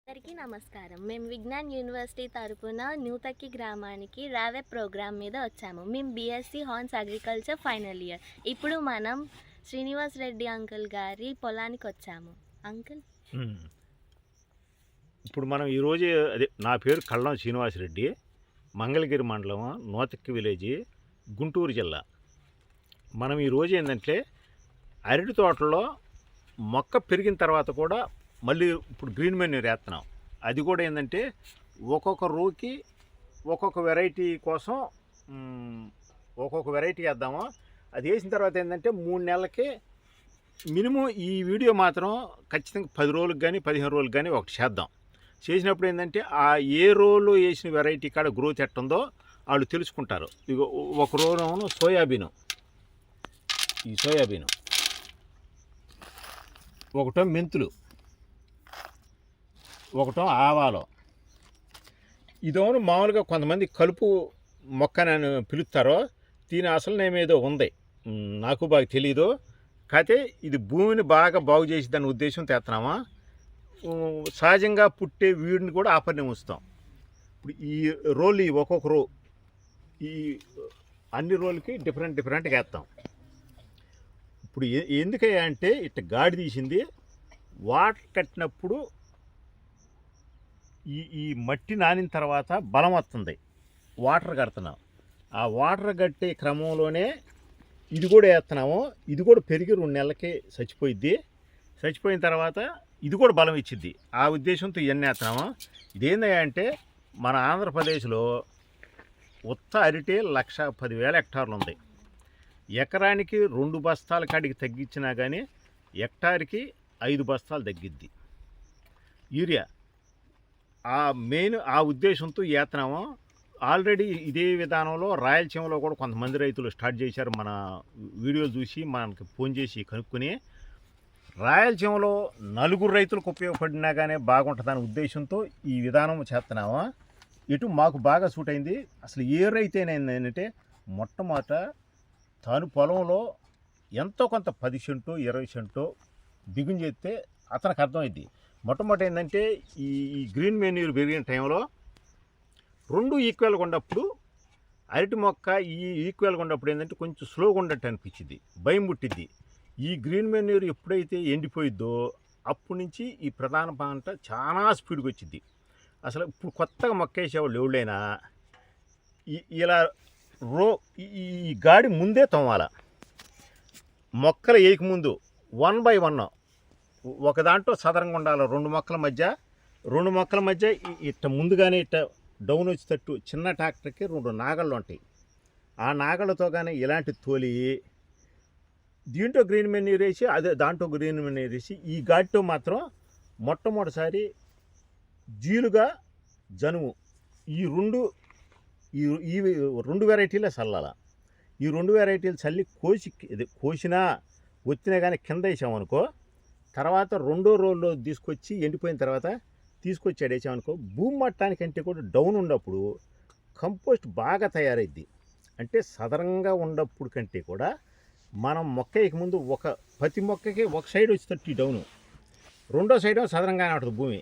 అందరికీ నమస్కారం. మేము విజ్ఞాన్ యూనివర్సిటీ తరపున న్యూతక్కి గ్రామానికి రావే ప్రోగ్రామ్ మీద వచ్చాము. మేము BSc horns agriculture final year. ఇప్పుడు మనం శ్రీనివాస్ రెడ్డి అంకుల్ గారి పొలానికి వచ్చాము. అంకుల్, ఇప్పుడు మనం ఈరోజు నా పేరు కళ్ళం శ్రీనివాసరెడ్డి, మంగళగిరి మండలం, నూతక్కి విలేజ్, గుంటూరు జిల్లా. మనం ఈరోజు ఏంటంటే అరటి తోటలో మొక్క పెరిగిన తర్వాత కూడా మళ్ళీ ఇప్పుడు గ్రీన్ మెన్యూర్ వేస్తున్నాం. అది కూడా ఏంటంటే ఒక్కొక్క రోకి ఒక్కొక్క వెరైటీ కోసం ఒక్కొక్క వెరైటీ వేద్దాము. అది వేసిన తర్వాత ఏంటంటే 3 నెలలకి మినిమం ఈ వీడియో మాత్రం ఖచ్చితంగా 10 రోజులకు కానీ 15 రోజులకు కానీ ఒకటి చేద్దాం. చేసినప్పుడు ఏంటంటే ఆ ఏ రోలో వేసిన వెరైటీ కాడ గ్రోత్ ఎట్టుందో వాళ్ళు తెలుసుకుంటారు. ఇక ఒక రోను సోయాబీను, ఈ సోయాబీను, ఒకటో మెంతులు, ఒకటో ఆవాలు. ఇదోను మామూలుగా కొంతమంది కలుపు మొక్క అని పిలుస్తారో, దీని అసలు నేమేదో ఉంది, నాకు బాగా తెలీదు. కాకపోతే ఇది భూమిని బాగా బాగు చేసి దాని ఉద్దేశం తెస్తున్నామా. సహజంగా పుట్టే వీడిని కూడా ఆపర్నే ఉంచుతాం. ఇప్పుడు ఈ రోలు, ఈ ఒక్కొక్క రో, ఈ అన్ని రోలకి డిఫరెంట్గా వేస్తాం. ఇప్పుడు ఎందుకయ్యా అంటే ఇట్లా గాడి తీసింది వాటర్ కట్టినప్పుడు ఈ మట్టి నానిన తర్వాత బలం వస్తుంది, వాటర్ కడుతున్నాం. ఆ వాటర్ కట్టే క్రమంలోనే ఇది కూడా వేస్తున్నాము. ఇది కూడా పెరిగి 2 నెలలకి చచ్చిపోయిద్ది. చచ్చిపోయిన తర్వాత ఇది కూడా బలం ఇచ్చిద్ది. ఆ ఉద్దేశంతో ఇవన్నీ వేస్తున్నాము. ఇదేందయ్యా అంటే మన ఆంధ్రప్రదేశ్లో ఉత్త అరిటే 1,10,000 హెక్టార్లు ఉంది. ఎకరానికి 2 బస్తాల కాడికి తగ్గించినా కానీ హెక్టార్కి 5 బస్తాలు తగ్గిద్ది యూరియా. ఆ మెయిన్ ఆ ఉద్దేశంతో వేస్తున్నాము. ఆల్రెడీ ఇదే విధానంలో రాయలసీమలో కూడా కొంతమంది రైతులు స్టార్ట్ చేశారు. మన వీడియోలు చూసి మనకి ఫోన్ చేసి కనుక్కొని, రాయలసీమలో 4 రైతులకు ఉపయోగపడినా కానీ బాగుంటుందనే ఉద్దేశంతో ఈ విధానం చేస్తున్నాము. ఇటు మాకు బాగా సూట్ అయింది. అసలు ఏ రైతు అయినా ఏంటంటే మొట్టమొదట తాను పొలంలో ఎంతో కొంత 10 సెంటు 20 సెంటు బిగుని చేస్తే అతనికి అర్థమైంది. మొట్టమొదటి ఏంటంటే ఈ గ్రీన్ మెన్యూర్ పెరిగిన టైంలో 2 ఈక్వల్గా ఉన్నప్పుడు అరటి మొక్క ఈక్వల్గా ఉన్నప్పుడు ఏంటంటే కొంచెం స్లోగా ఉన్నట్టు అనిపించింది, భయం పుట్టిద్ది. ఈ గ్రీన్ మెన్యూర్ ఎప్పుడైతే ఎండిపోయిద్దో అప్పటి నుంచి ఈ ప్రధాన పంట చాలా స్పీడ్గా వచ్చింది. అసలు ఇప్పుడు కొత్తగా మొక్క వేసేవాళ్ళు ఎవరైనా ఇలా ఈ గాడి ముందే తవ్వాల. మొక్కలు వేయకముందు 1 by 1 ఒక దాంట్లో సదరంగా ఉండాలి. 2 మొక్కల మధ్య ఇట్ట ముందుగానే ఇట్ట డౌన్ వచ్చేటట్టు చిన్న ట్రాక్టర్కి 2 నాగళ్ళు ఉంటాయి. ఆ నాగళ్ళతో కానీ ఇలాంటి తోలి దీంట్లో గ్రీన్ మెన్యూర్ వేసి అదే దాంట్లో గ్రీన్ మెన్యూర్ వేసి ఈ గాడితో మాత్రం మొట్టమొదటిసారి జీలుగా జనుము ఈ 2 వెరైటీలే చల్లాల. ఈ 2 వెరైటీలు చల్లి కోసినా వచ్చినా కానీ కింద వేసామనుకో, తర్వాత 2వ రోజుల్లో తీసుకొచ్చి ఎండిపోయిన తర్వాత తీసుకొచ్చి వేసామనుకో, భూమి మట్టానికంటే కూడా డౌన్ ఉన్నప్పుడు కంపోస్ట్ బాగా తయారైద్ది. అంటే సదరంగా ఉన్నప్పుడు కంటే కూడా మనం మొక్క వేయకముందు ప్రతి మొక్కకి ఒక సైడ్ వచ్చేటట్టు ఈ డౌను, 2వ సైడ్ సదరంగానే ఉంటుంది భూమి.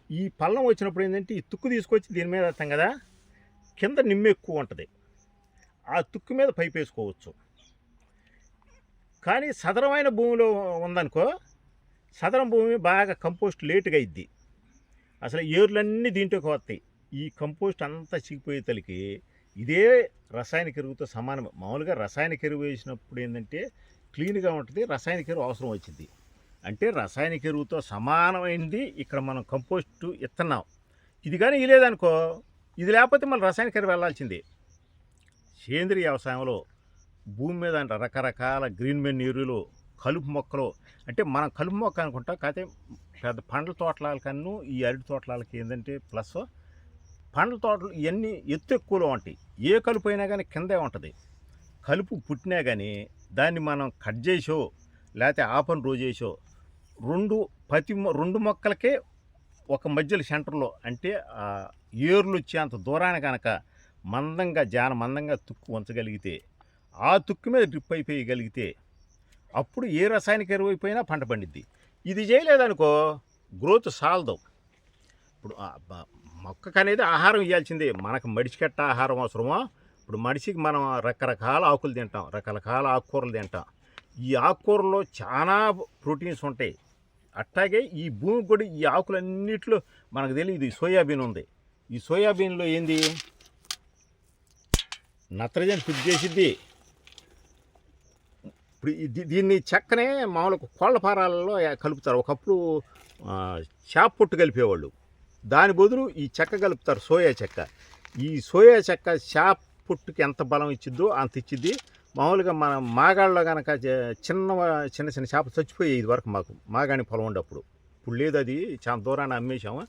ఈ పల్లం వచ్చినప్పుడు ఏంటంటే ఈ తుక్కు తీసుకొచ్చి దీని మీద వేస్తాం కదా, కింద నిమ్మ ఎక్కువ ఉంటుంది, ఆ తుక్కు మీద పైపు వేసుకోవచ్చు. కానీ సదరమైన భూమిలో ఉందనుకో, సదరం భూమి బాగా కంపోస్ట్ లేటుగా అయింది. అసలు ఏర్లన్నీ దీంట్లోకి వస్తాయి. ఈ కంపోస్ట్ అంతా చిక్కిపోయే తలికి ఇదే రసాయనిక ఎరువుతో సమానం. మామూలుగా రసాయనిక ఎరువు వేసినప్పుడు ఏంటంటే క్లీన్గా ఉంటుంది, రసాయనిక ఎరువు అవసరం వచ్చింది. అంటే రసాయనిక ఎరువుతో సమానమైంది ఇక్కడ మనం కంపోస్టు ఇస్తున్నాం. ఇది కానీ ఇలేదనుకో, ఇది లేకపోతే మళ్ళీ రసాయనిక ఎరువు వెళ్ళాల్సిందే. సేంద్రీయ వ్యవసాయంలో భూమి మీద అంటే రకరకాల గ్రీన్ మెన్యూర్లు, కలుపు మొక్కలు, అంటే మనం కలుపు మొక్క అనుకుంటాం. కాకపోతే పెద్ద పండ్ల తోటలకన్నా ఈ అరటి తోటలకి ఏంటంటే ప్లస్ పండ్ల తోటలు ఇవన్నీ ఎత్తు ఎక్కువలో ఉంటాయి. ఏ కలుపు అయినా కానీ కిందే ఉంటుంది. కలుపు పుట్టినా కానీ దాన్ని మనం కట్ చేసో లేకపోతే ఆపని రోజు చేసో 2 మొక్కలకే ఒక మధ్యలో సెంటర్లో అంటే ఏర్లు వచ్చేంత దూరాన్ని కనుక మందంగా తుక్కు ఉంచగలిగితే, ఆ తుక్కు మీద డ్రిప్ అయిపోయగలిగితే అప్పుడు ఏ రసాయనిక ఎరువు అయిపోయినా పంట పండిద్ది. ఇది చేయలేదనుకో గ్రోత్ సాల్దు. ఇప్పుడు మొక్కకు అనేది ఆహారం ఇవ్వాల్సిందే. మనకు మడిచికట్ట ఆహారం అవసరమో, ఇప్పుడు మనిషికి మనం రకరకాల ఆకులు తింటాం, రకరకాల ఆకుకూరలు తింటాం. ఈ ఆకుకూరలో చాలా ప్రోటీన్స్ ఉంటాయి. అట్లాగే ఈ భూమి కూడా ఈ ఆకులన్నిట్లో మనకు తెలియదు సోయాబీన్ ఉంది. ఈ సోయాబీన్లో ఏంది నత్రజని ఫిట్ చేసిద్ది. ఇప్పుడు దీన్ని చెక్కనే మామూలుగా కోళ్ళ ఫారాలలో కలుపుతారు. ఒకప్పుడు చేప పొట్టు కలిపేవాళ్ళు, దాని బదులు ఈ చెక్క కలుపుతారు, సోయా చెక్క. ఈ సోయా చెక్క చేప పొట్టుకి ఎంత బలం ఇచ్చిద్దో అంత ఇచ్చిద్ది. మామూలుగా మన మాగాళ్ళలో కనుక చిన్న చిన్న చేపలు చచ్చిపోయాయి ఇది వరకు మాకు మాగాణి పొలం ఉండప్పుడు. ఇప్పుడు లేదు, అది చాలా దూరాన్ని అమ్మేశాము.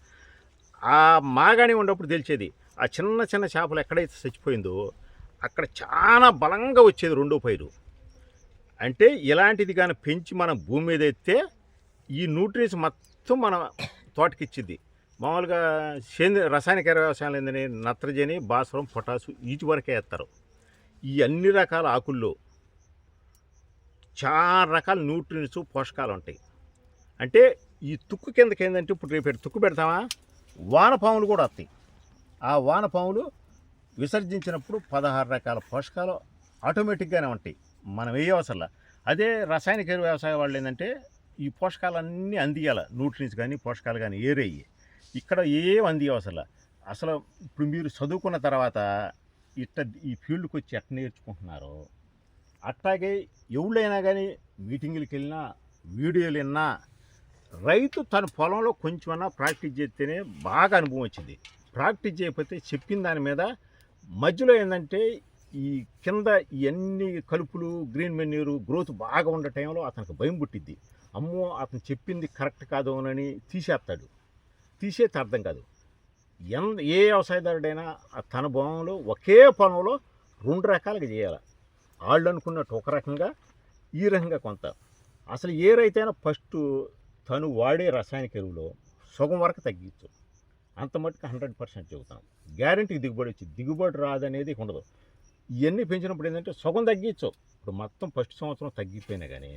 ఆ మాగాణి ఉన్నప్పుడు తెలిసేది ఆ చిన్న చిన్న చేపలు ఎక్కడైతే చచ్చిపోయిందో అక్కడ చాలా బలంగా వచ్చేది రెండో పైరు. అంటే ఇలాంటిది కానీ పెంచి మనం భూమి మీద ఎత్తే ఈ న్యూట్రియన్స్ మొత్తం మన తోటకి ఇచ్చింది. మామూలుగా రసాయనిక వ్యవసాయాలు ఏంటని నత్రజని, భాస్వరం, పొటాసు వీటి వరకే వేస్తారు. ఈ అన్ని రకాల ఆకుల్లో చాలా రకాల న్యూట్రియన్స్, పోషకాలు ఉంటాయి. అంటే ఈ తుక్కు కిందకి ఏంటంటే ఇప్పుడు రేపు తుక్కు పెడతామా, వానపాములు కూడా వస్తాయి. ఆ వానపాములు విసర్జించినప్పుడు 16 రకాల పోషకాలు ఆటోమేటిక్గానే ఉంటాయి, మనం వేయవసరలా. అదే రసాయనిక వ్యవసాయ వాళ్ళు ఏంటంటే ఈ పోషకాలన్నీ అందియాల, న్యూట్రియన్స్ కానీ పోషకాలు కానీ ఏరయ్యి. ఇక్కడ ఏం అందియవసరలా. అసలు ఇప్పుడు మీరు చదువుకున్న తర్వాత ఈ ఫీల్డ్కి వచ్చి ఎట్లా నేర్చుకుంటున్నారో అట్లాగే ఎవరైనా కానీ మీటింగులకి వెళ్ళినా, వీడియోలు విన్నా, రైతు తన పొలంలో కొంచెమన్నా ప్రాక్టీస్ చేస్తేనే బాగా అనుభవం వచ్చింది. ప్రాక్టీస్ చేయకపోతే చెప్పిన దాని మీద మధ్యలో ఏంటంటే ఈ కింద ఇవన్నీ కలుపులు, గ్రీన్ మెన్యూరు గ్రోత్ బాగా ఉండే టైంలో అతనికి భయం పుట్టిద్ది. అమ్మో అతను చెప్పింది కరెక్ట్ కాదు అని తీసేస్తాడు. తీసేది అర్థం కాదు. ఏ వ్యవసాయదారుడైనా తన పొలంలో ఒకే పొలంలో 2 రకాలుగా చేయాలి. వాళ్ళు అనుకున్నట్టు ఒక రకంగా, ఈ రకంగా కొంత. అసలు ఏ రైతైనా ఫస్ట్ తను వాడే రసాయనిక ఎరువులో సగం వరకు తగ్గించు. అంత మటుకు 100% చెబుతాం. గ్యారంటీకి దిగుబడి వచ్చి, దిగుబడి రాదనేది ఉండదు. ఇవన్నీ పెంచినప్పుడు ఏంటంటే సగం తగ్గించు. ఇప్పుడు మొత్తం ఫస్ట్ సంవత్సరం తగ్గిపోయినా కానీ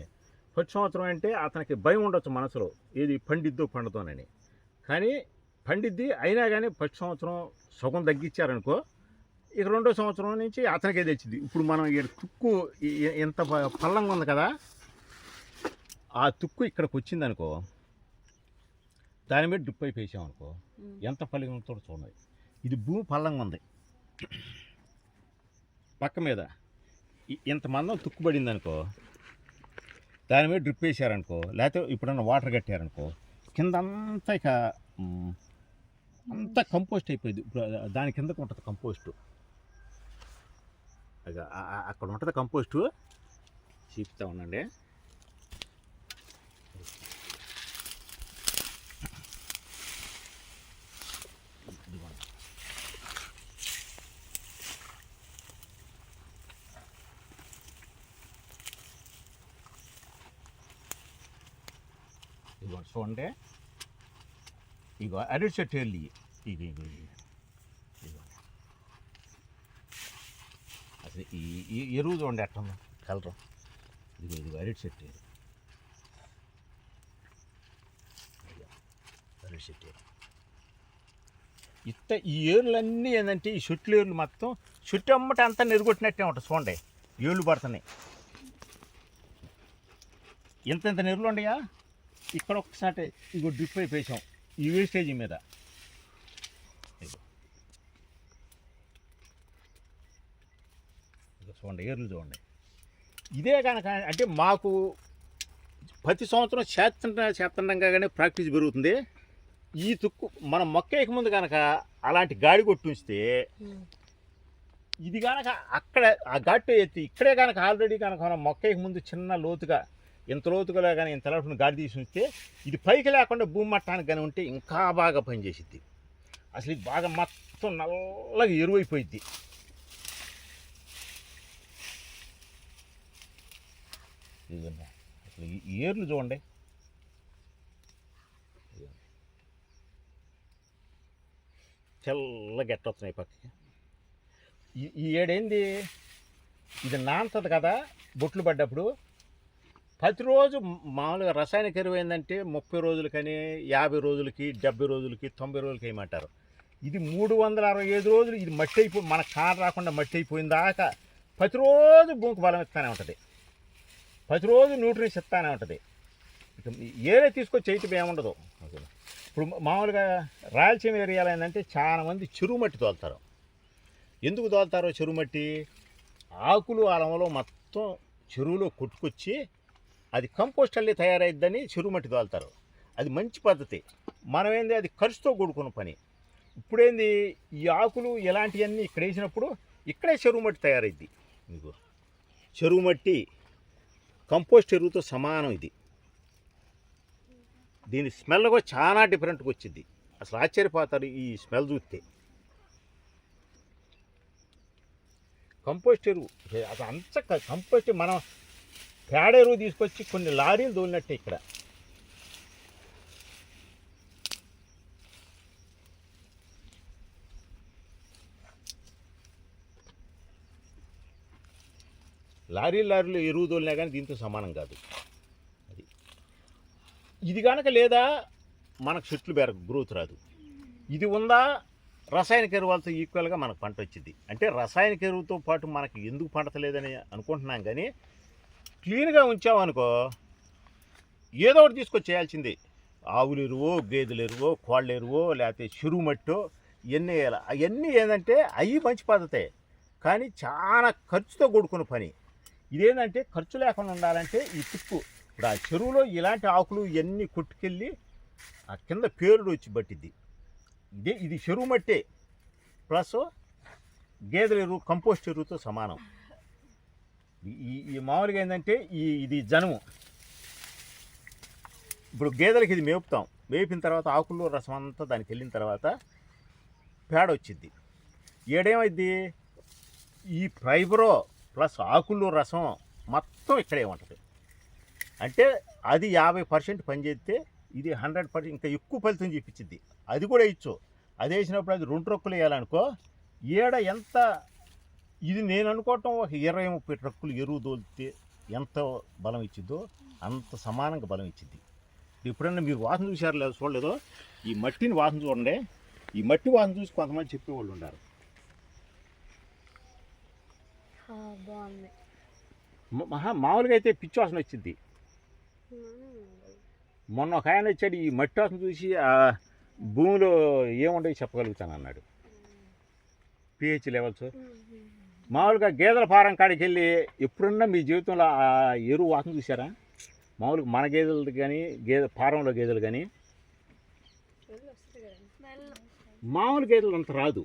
ఫస్ట్ సంవత్సరం అంటే అతనికి భయం ఉండొచ్చు మనసులో, ఏది పండిద్దో పండుతోనని. కానీ పండిద్ది అయినా కానీ ఫస్ట్ సంవత్సరం సగం తగ్గించారనుకో, ఇక రెండో సంవత్సరం నుంచి అతనికే తెచ్చింది. ఇప్పుడు మనం ఇక్కడ తుక్కు ఎంత పల్లంగా ఉంది కదా, ఆ తుక్కు ఇక్కడికి వచ్చిందనుకో, దాని మీద డ్రిప్ అయిపోయి వేసామనుకో ఎంత పల్లంతో చూడండి. ఇది భూమి పల్లంగా ఉంది, పక్క మీద ఇంత మందం తుక్కు పడింది అనుకో, దాని మీద డ్రిప్ వేసారనుకో, లేకపోతే ఇప్పుడన్నా వాటర్ కట్టారనుకో, కింద అంతా ఇక అంతా కంపోస్ట్ అయిపోయింది. ఇప్పుడు దాని కిందకు ఉంటుంది కంపోస్టు, అక్కడ ఉంటుంది కంపోస్టు. చూపుతా ఉండండి. ఇదిగో చూడండి, ఇగో అరటి చెట్టు వెళ్ళి ఇది అసలు ఈ ఎరువు చూడండి ఎట్లా కలరు. ఇదిగో అరటి చెట్టు, అరటి చెట్టు. ఈ ఏర్లన్నీ ఏంటంటే ఈ చెట్లు ఏర్లు మొత్తం చెట్టు అమ్మట అంతా నెరుగొట్టినట్టే ఉంటుంది. చూడండి ఏళ్ళు పడుతున్నాయి, ఇంత నెరులు ఉండయా. ఇక్కడ ఒక్కసారి ఇగో డ్రిప్ అయిపోయాం ఈ వేస్టేజీ మీద. చూడండి ఏర్లు చూడండి. ఇదే కనుక అంటే మాకు ప్రతి సంవత్సరం చేస్తుండగానే ప్రాక్టీస్ పెరుగుతుంది. ఈ తుక్కు మనం మొక్క వేయకముందు కనుక అలాంటి గాడి కొట్టి ఉంచితే, ఇది కనుక అక్కడ ఆ ఘాటు ఎత్తి ఇక్కడే కనుక ఆల్రెడీ కనుక మనం మొక్క వేయకముందు చిన్న లోతుగా ఇంత లోతుగా కానీ ఇంత లోతుగా గాడి తీసి ఉంచితే, ఇది పైకి లేకుండా భూమి మట్టానికి కానీ ఉంటే ఇంకా బాగా పనిచేసిద్ది. అసలు ఇది బాగా మొత్తం నల్లగా ఎరువైపోయిద్ది. ఇదిగోండి అసలు ఈ ఏర్లు చూడండి, తెల్లగా ఎట్టొస్తున్నాయి పక్కకి. ఈ ఏడేంది ఇది నానుతుంది కదా బొట్లు పడ్డప్పుడు, ప్రతిరోజు మామూలుగా రసాయనిక ఎరువు ఏంటంటే 30 రోజులకని 50 రోజులకి 70 రోజులకి 90 రోజులకి వేయమంటారు. ఇది 365 రోజులు ఇది మట్టి అయిపోయి మన కారు రాకుండా మట్టి అయిపోయిన దాకా ప్రతిరోజు భూమికి బలం ఇస్తానే ఉంటుంది, ప్రతిరోజు న్యూట్రిన్స్ ఇస్తానే ఉంటుంది. ఇక ఏరే తీసుకొచ్చి చేయటం ఏముండదు. ఇప్పుడు మామూలుగా రాయలసీమ ఏరియాలో ఏంటంటే చాలామంది చెరువు మట్టి తోలుతారు. ఎందుకు తోలుతారో చెరువు మట్టి, ఆకులు అలంలో మొత్తం చెరువులో కొట్టుకొచ్చి అది కంపోస్ట్ అల్లి తయారైద్దని చెరువు మట్టి తోలుతారు. అది మంచి పద్ధతి. మనమేంది అది ఖర్చుతో కూడుకున్న పని. ఇప్పుడేంది ఈ ఆకులు ఇలాంటివన్నీ ఇక్కడ వేసినప్పుడు ఇక్కడే చెరువు మట్టి తయారైద్ది. మీకు చెరువు మట్టి కంపోస్ట్ ఎరువుతో సమానం. ఇది దీని స్మెల్ కూడా చాలా డిఫరెంట్గా వచ్చింది. అసలు ఆశ్చర్యపోతారు ఈ స్మెల్ చూస్తే. కంపోస్ట్ ఎరువు అసలు అంత కంపోస్ట్ మనం పేడ ఎరువు తీసుకొచ్చి కొన్ని లారీలు తోలినట్టే ఇక్కడ. లారీలు ఎరువు తోలినా కానీ దీంతో సమానం కాదు. అది ఇది కనుక లేదా మనకు చెట్లు గ్రోత్ రాదు. ఇది ఉందా రసాయనిక ఎరువులతో ఈక్వల్గా మనకు పంట వచ్చింది. అంటే రసాయనిక ఎరువుతో పాటు మనకి ఎందుకు పండతలేదని అనుకుంటున్నాం, కానీ క్లీన్గా ఉంచామనుకో ఏదో ఒకటి తీసుకొచ్చి చేయాల్సిందే. ఆవుల ఎరువో, గేదెల ఎరువో, కోళ్ళ ఎరువో, లేకపోతే చెరువు మట్టో ఇవన్నీ వేయాలి. అవన్నీ ఏంటంటే అవి మంచి పద్ధతే, కానీ చాలా ఖర్చుతో కూడుకున్న పని. ఇదేంటంటే ఖర్చు లేకుండా ఉండాలంటే ఈ తుక్కు ఇప్పుడు ఆ చెరువులో ఇలాంటి ఆకులు ఇవన్నీ కొట్టుకెళ్ళి ఆ కింద పేరుడు వచ్చి పట్టిద్ది. ఇది చెరువు మట్టే ప్లస్ గేదెల ఎరువు కంపోస్ట్ ఎరువుతో సమానం. ఈ మామూలుగా ఏంటంటే ఇది జనము. ఇప్పుడు గేదెలకి ఇది మేపుతాం, మేపిన తర్వాత ఆకుల్లో రసం అంతా దానికి వెళ్ళిన తర్వాత పేడ వచ్చింది. ఏడేమైద్ది ఈ ఫైబరో ప్లస్ ఆకుల్లో రసం మొత్తం ఇక్కడే ఉంటుంది. అంటే అది 50% పనిచేస్తే ఇది 100% ఇంకా ఎక్కువ ఫలితం చూపించింది. అది కూడా ఇచ్చు. అది వేసినప్పుడు అది 2 ట్రక్కులు వేయాలనుకో ఏడ ఎంత ఇది నేను అనుకోవటం ఒక 20-30 ట్రక్కులు ఎరువు తోలితే ఎంత బలం ఇచ్చిద్దో అంత సమానంగా బలం ఇచ్చింది. ఎప్పుడన్నా మీరు వాసన చూసారు లేదు చూడలేదో, ఈ మట్టిని వాసన చూడండి. ఈ మట్టి వాసన చూసి కొంతమంది చెప్పేవాళ్ళు ఉన్నారు. మామూలుగా అయితే పిచ్చి వాసన వచ్చింది. మొన్న ఒక ఆయన వచ్చాడు, ఈ మట్టి వాసన చూసి ఆ భూమిలో ఏముండవు చెప్పగలుగుతాను అన్నాడు. PH levels. మామూలుగా గేదెల ఫారం కాడికి వెళ్ళి ఎప్పుడన్నా మీ జీవితంలో ఆ ఎరువు వాసన చూసారా? మామూలుగా మన గేదెలది కానీ ఫారంలో గేదెలు కానీ మామూలు గేదెలు అంత రాదు.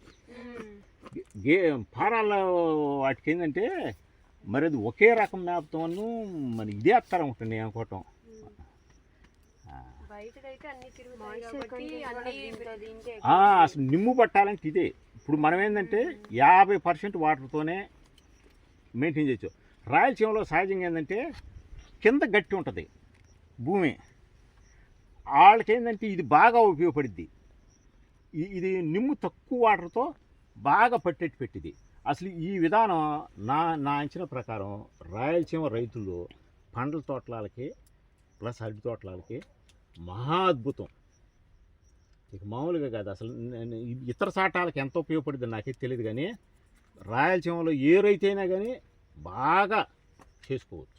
ఫారాల్లో వాటికి ఏంటంటే మరి అది ఒకే రకం మేపుతాను, మరి ఇదే అత్తరం ఉంటుంది అనుకోవటం. అసలు నిమ్ము పట్టాలంటే ఇదే. ఇప్పుడు మనం ఏంటంటే 50% వాటర్తోనే మెయింటైన్ చేయొచ్చు. రాయలసీమలో సహజంగా ఏంటంటే కింద గట్టి ఉంటుంది భూమి, వాళ్ళకి ఏంటంటే ఇది బాగా ఉపయోగపడుద్ది. ఇది నిమ్ము తక్కువ వాటర్తో బాగా పట్టేట్టు పెట్టింది. అసలు ఈ విధానం నా అంచనా ప్రకారం రాయలసీమ రైతులు పండ్ల తోటలకి ప్లస్ అరటి తోటలకి మహా అద్భుతం. ఇక మామూలుగా కాదు. అసలు ఇతర సాటాలకు ఎంత ఉపయోగపడుతుందో నాకే తెలియదు, కానీ రాయలసీమలో ఏ రైతు అయినా కానీ బాగా చేసుకోవచ్చు.